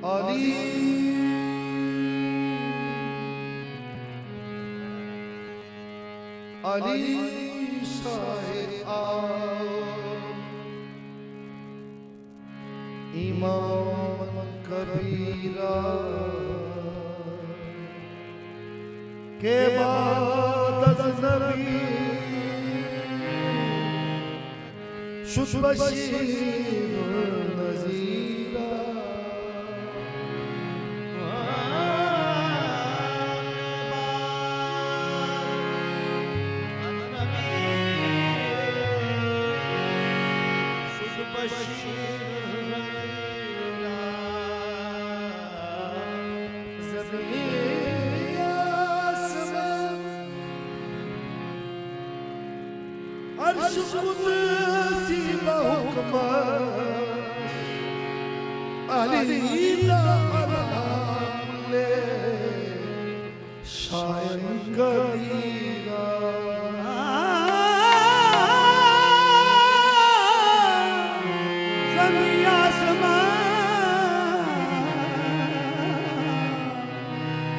अली अली शाह इमाम कबीरा के बाद नबी शुभ बशीर नज़ीरा अर्श कुदसी बहुकम अली ताले शायन कबीरा ज़मीन आसमान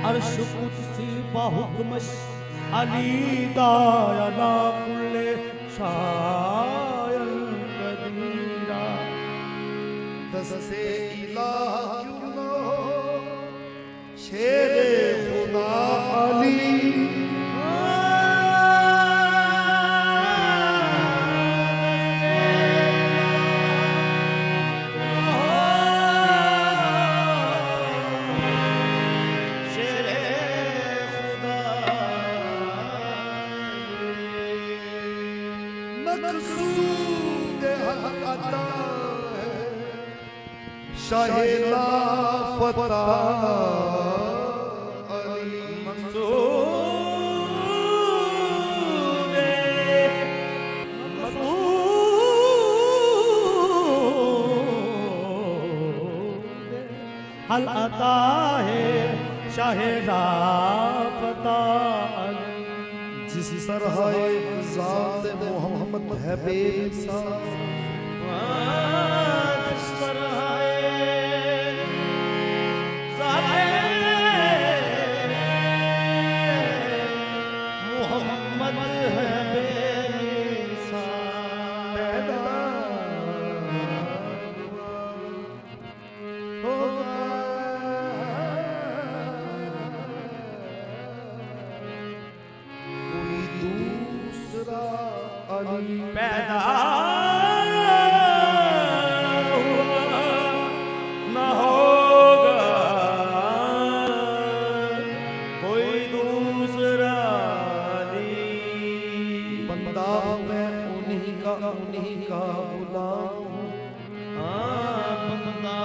अर्श कुदसी बहुकम अली ताला कुल्ले शायन कबीरा दस्ते इलाह क्यों न हो शेरे खुदा अली शाहिला फता अली मंसूर हल अता है शाहिला फता जिस तरह ज़ात मोहम्मद है बेमिसाल जिस तरह पैदा हुआ न होगा कोई दूसरा बंदा मैं उन्हीं का गुलाम हूँ बंदा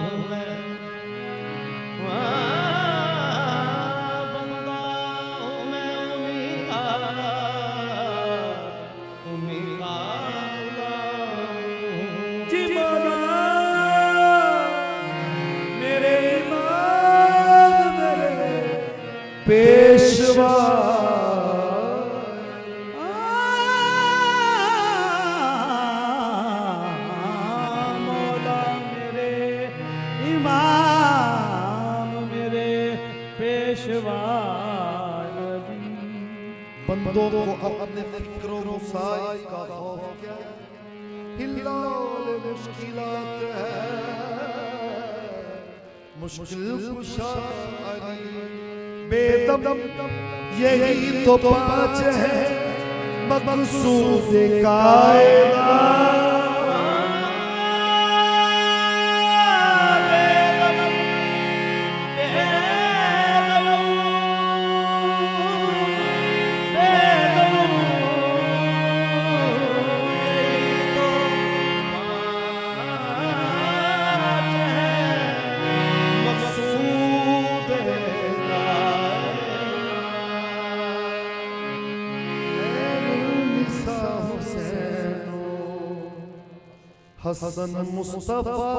हूँ मैं बंदा हूँ मैं पेशवा मौला मेरे इमाम मेरे पेशवा बंदों को अपने फिक्र मुसाई का खौफ क्या हिल्लाल मुश्किलात है मुश्किल कुशा अली बेदम यही तो पाँच है मकसूद कायनात Hasan Mustafa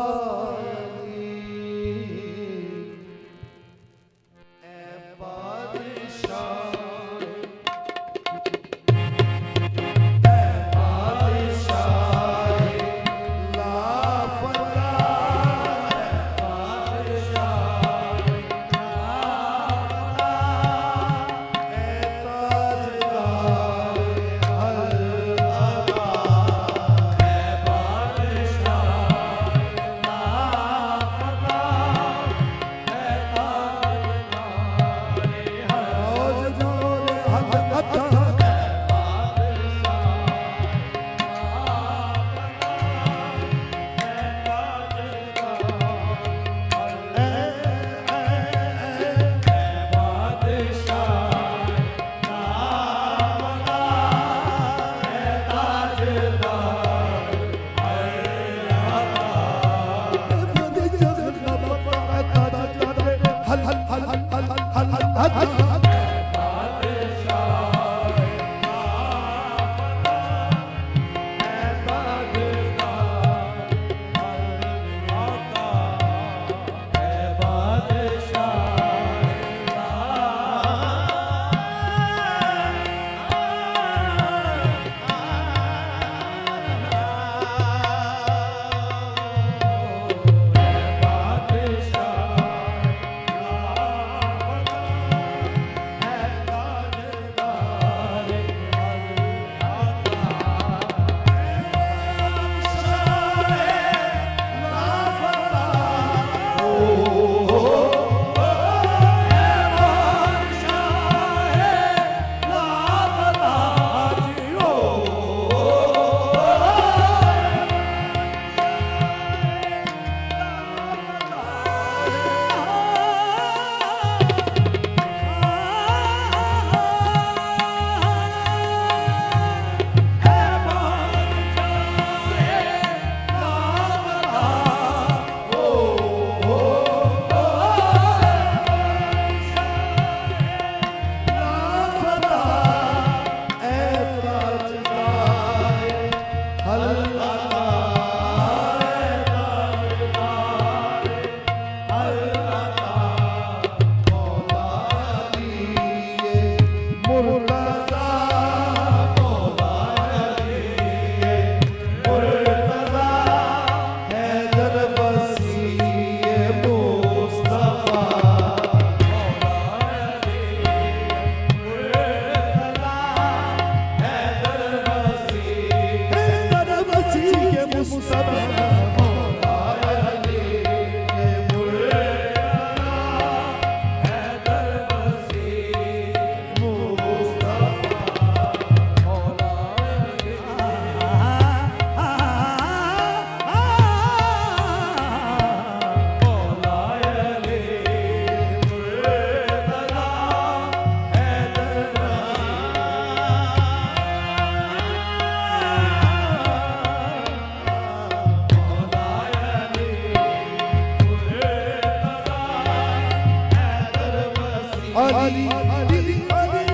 Ali Ali Ali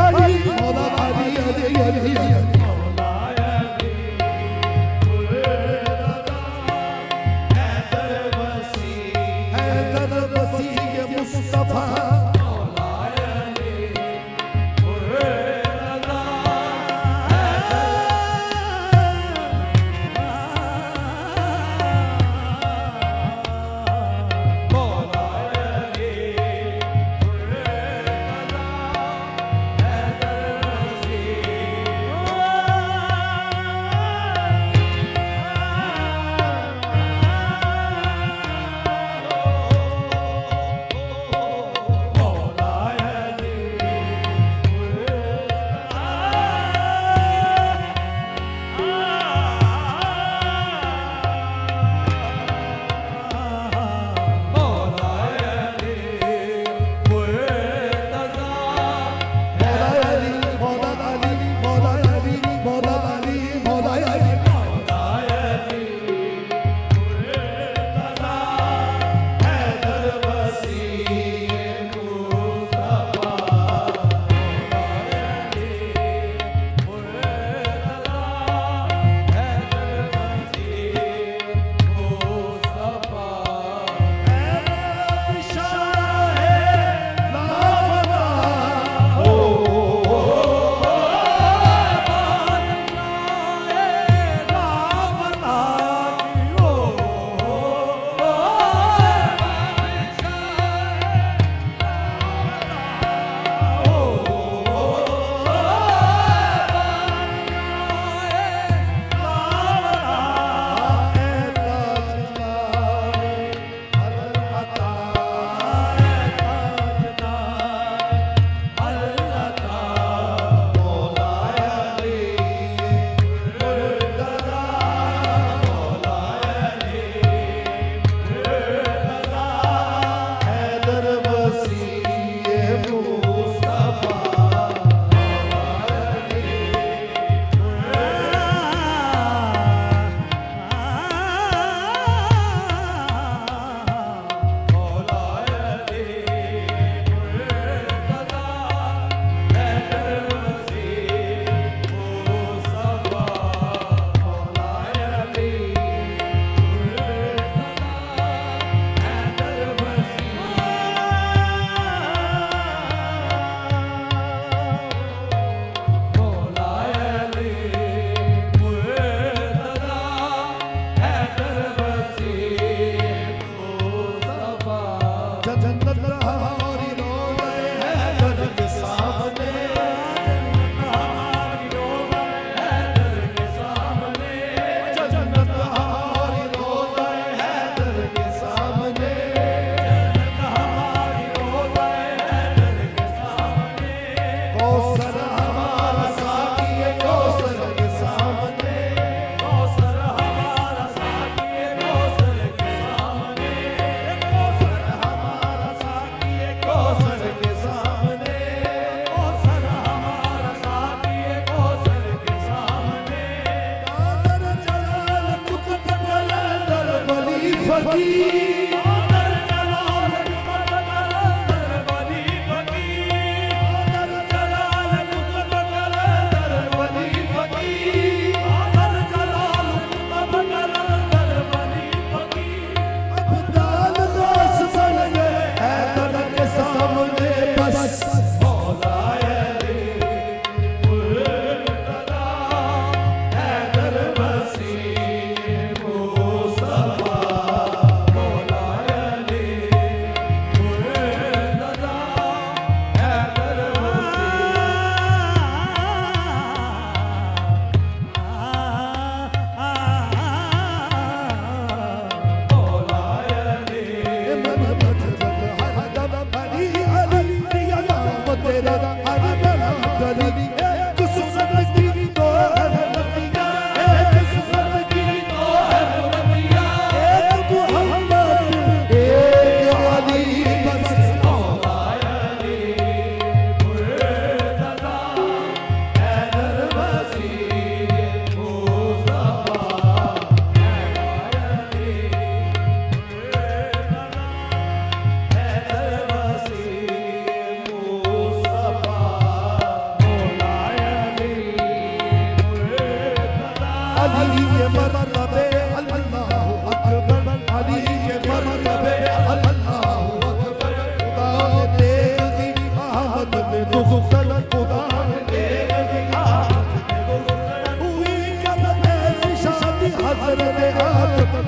Ali Mola Ali Ali Ali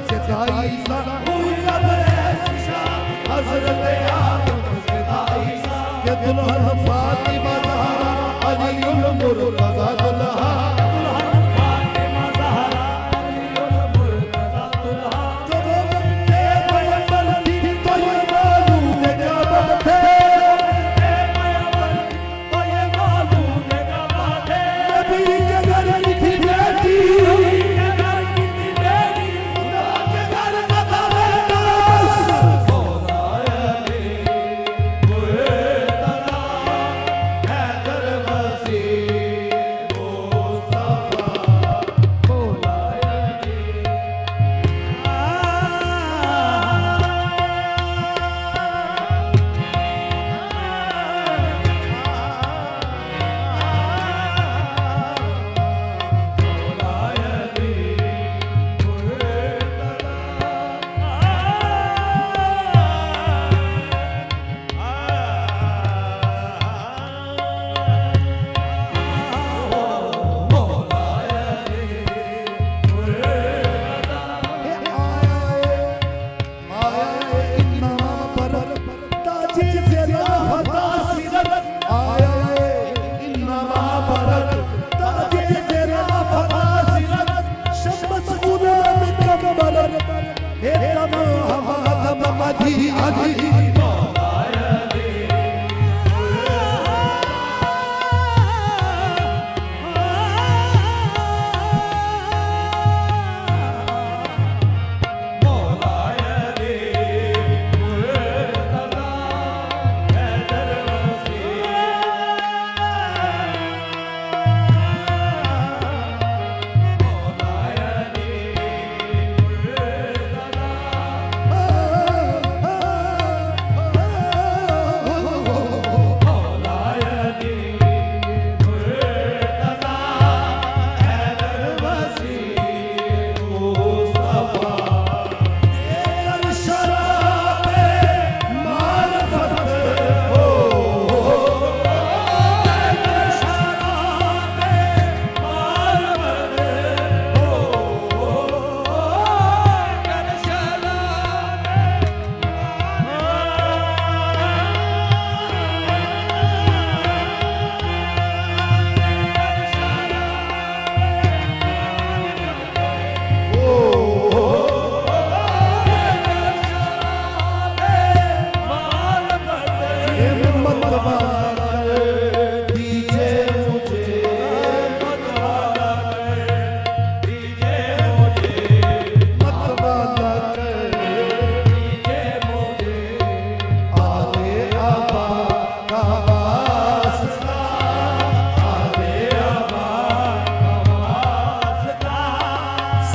सिखाई सा हुई कब्र शीशा हजरत आदम सिखाई सा के दुल्हन फातिमा ज़हरा अलीउल मुर्तज़ा दुल्हा दुल्हन फातिमा ज़हरा अलीउल मुर्तज़ा दुल्हा जो के पैगंबर थी तो ये मालूम है कब थे तो ये मालूम है कब थे नबी के घर की थी बेटी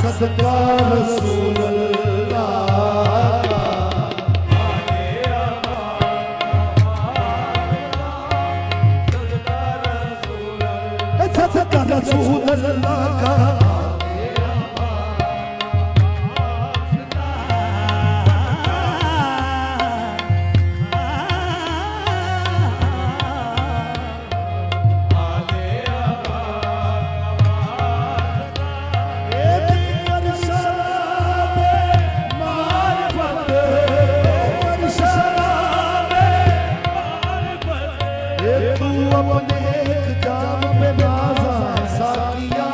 सदका रसूल सदका रसूल अल्लाह का तू अपने एक जाम पे नाज़ा साकिया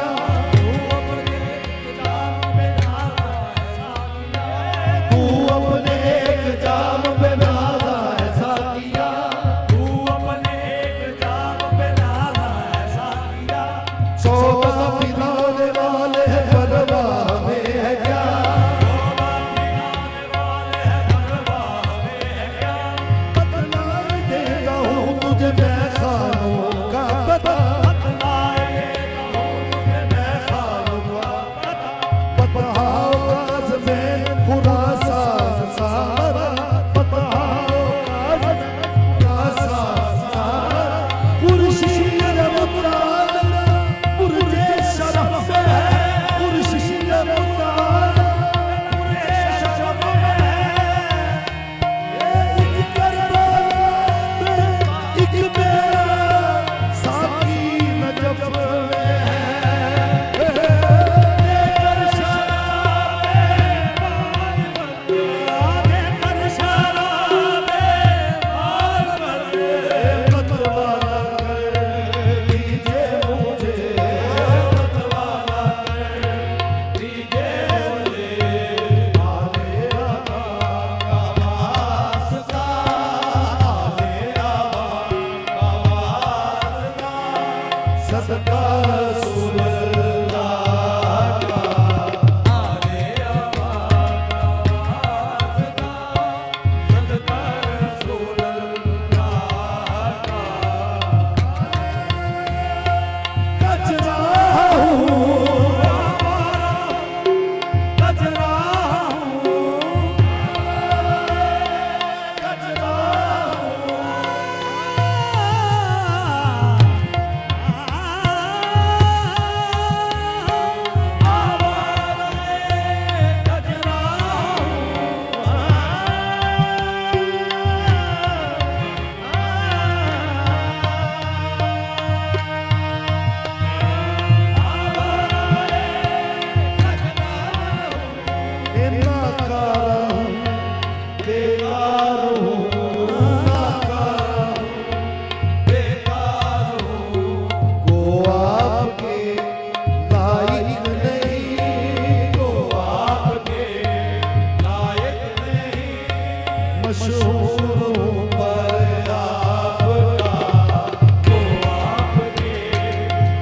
नाकार हूँ, बेकार हूँ, नाकार हूँ, बेकार हूँ। को आपके लायक नहीं, को आपके लायक नहीं। मशहूर हूँ पर आपका, को आपके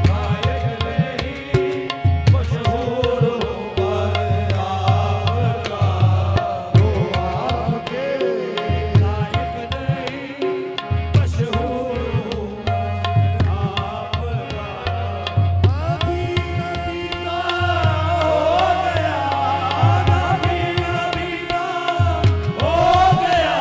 लायक नहीं। मशहूर हूँ पर आपका, को आपके लायक नहीं। मशहूर हूँ पर आपका। अभी नबीना हो गया, अभी नबीना हो गया,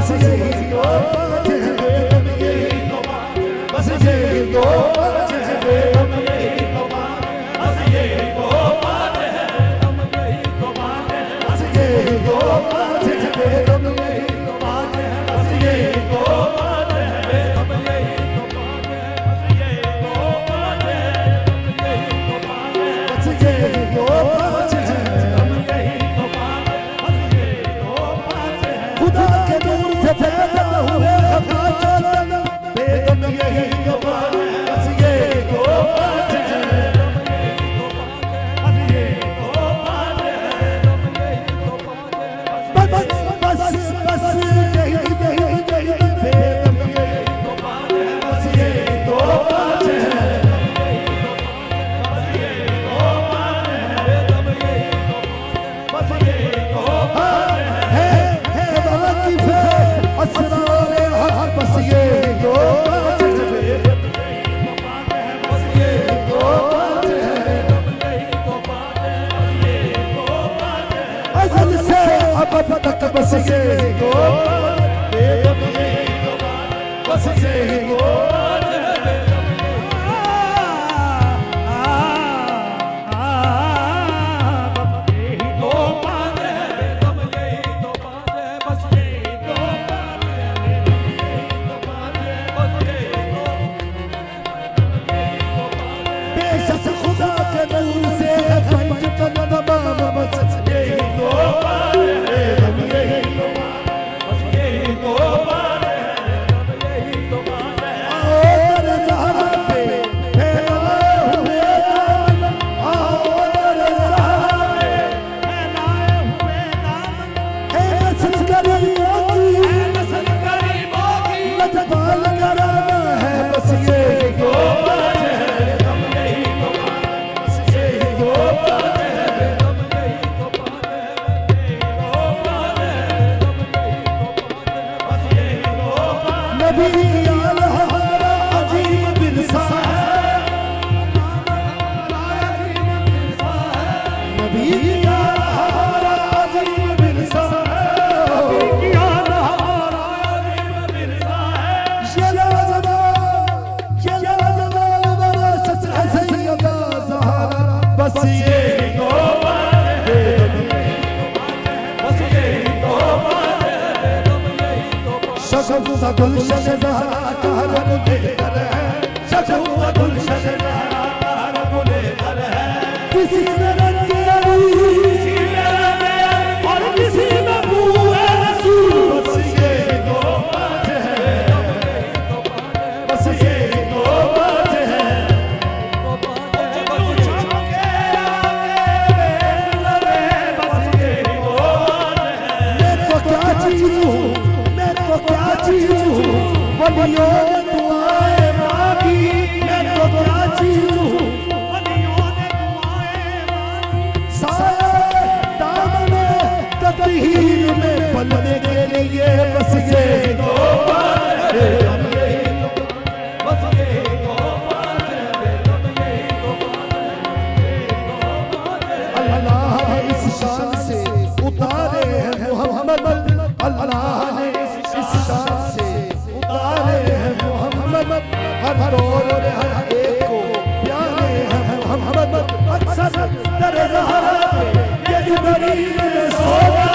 बस यही तो बात है बेगम यही तो बात है बस यही तो बात है बेगम यही तो बात है बस यही तो बात है बेगम यही तो बात है बस यही तो बात है बेगम यही तो बात है बस यही तो बात है बेगम यही तो बात है बस यही तो बात है बेगम यही तो बात है बस यही तो बात है बेगम यही तो बात है बस यही तो बात है खुदा के नूर से पैदा हुए खफा चलन बेगम यही तो बात है बस यही तो बात है बस बस बस यही यही यही बेगम यही तो बात है बस यही तो बात है बस यही तो बात है बेगम यही तो बात है बस यही तो बात है वाकिफ असरार हक बस यही तो बात है बेगम यही तो बात है बस यही तो बात है बेगम यही तो बात है बस यही तो बात है अज़ल से अब तक बस यही तो बात है बेगम यही तो बात है बस यही तो बात है बेशक खुदा के नूर से फैज कदम बस यही तो बात है बेगम यही तो बात है बस यही तो बात है बेगम यही तो बात है आओ दर ज़हरा पे फैलाए हुए दामन आओ दर ज़हरा पे फैलाए हुए दामन है नस्ल गरीबों की लजपाल कराना है बस यही तो बात है बेगम यही तो बात है बस यही तो बात है बेगम यही तो बात है बस यही तो बात है नबी की आला हमारा अजीम विरसा है नबी की आला हमारा अजीम विरसा है नबी की आला हमारा अजीम विरसा है ये लाजवाब विरासत है सैयदा ज़हरा बस यही तो बात है बेगम यही तो बात है बस यही तो बात है बेगम यही तो बात है शगुफ़ा गुलशन ज़हरा का रंग बेहतर है शगुफ़ा गुलशन ज़हरा का रंग बेहतर है किसी में रंग अली किसी में रंग और किसी में बूए रसूल बस यही तो बात है बेगम यही तो बात है बस यही तो बात है मैं तो क्या चीज़ हूँ वलियों ने दुआएं मांगी मैं तो क्या चीज़ हूँ वलियों ने दुआएं मांगी साए दामने तकदीर में पलने के लिए बस यही तो बात है बेगम यही तो बात है बस यही तो बात है बेगम यही तो बात है अल्लाह ने इस शान से उतारे हैं मोहम्मद अल्लाह ने इस शान से उतारे हैं मोहम्मद हर दौर में हर एक को प्यारे हैं मोहम्मद अक्सर दर ज़हरा पे ये जिब्रील ने सोचा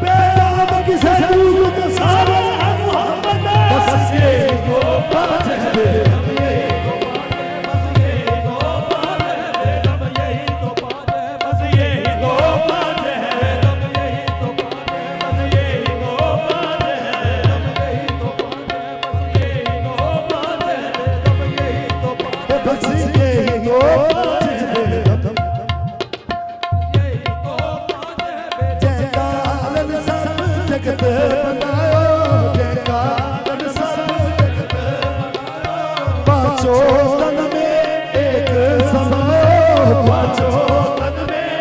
पैगाम किसे दूर के सारे हैं मोहम्मद बस यही तो बात है बेगम यही तो बात है बस यही तो बात है बेगम यही तो बात है बस यही तो बात है बेगम यही तो बात है बस यही तो बात है बेगम यही तो बात है बस यही तो बात है बेगम यही तो बात है बस यही तो बात है बेगम जयकालन सब जगत बनायो जयकालन सब जगत बनायो पांचों तन में एक समायो पांचों तन में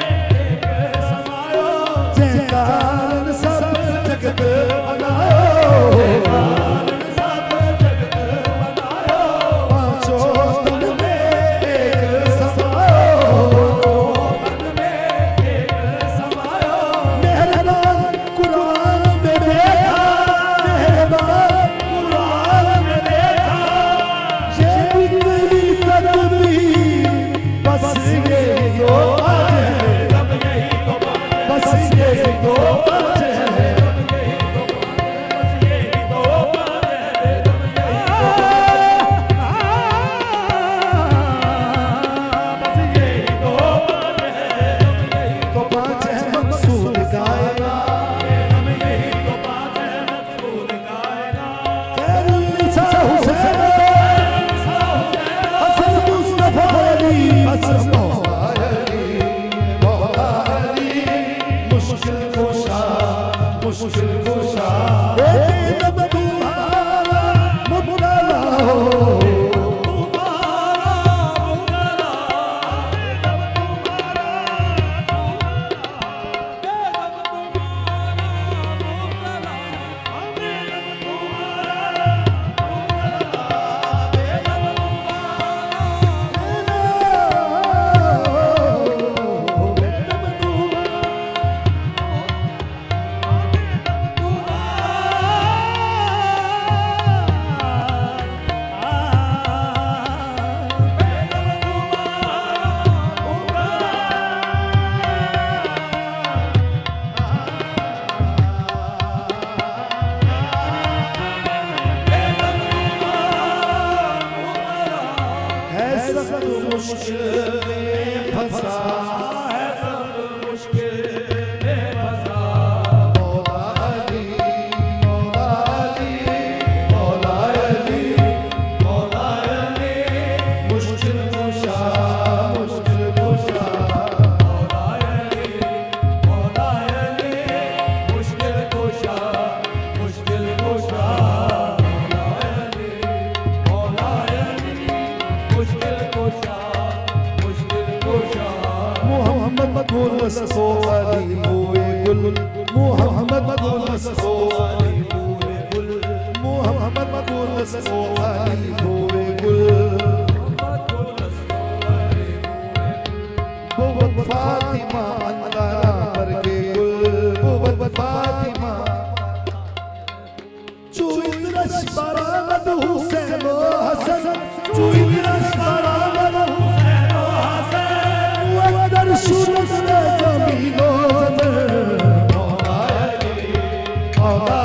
एक समायो जयकालन सब जगत बनायो जयकालन सब जगत बनायो पांचों तन में एक समायो तन में एक समायो मेहरबान कुरान में देखा मुश्किल कुशा नब तुम्हारा मुबतला हो मुश्किल में फंसा है सब मुश्किल में फंसा मौला अली मौला अली मौला अली मौला अली मुश्किल कुशा मुश्किल कुशा मौला अली मुश्किल कुशा मुश्किल कुशा मौला अली मुश्किल कुशा मोहम्मद गुल मस्तो अली हुए गुल मोहम्मद गुल मस्तो अली हुए गुल मोहम्मद गुल मस्तो अली हुए गुल मोहम्मद फातिमा अंगारा पर के गुल मोहम्मद फातिमा चुइद रश्बरामद हुसैन व हसन चुइद रश्बरामद हुसैन व हसन वदर शुरस ज़मीनो ज़मीन मौला अली मौला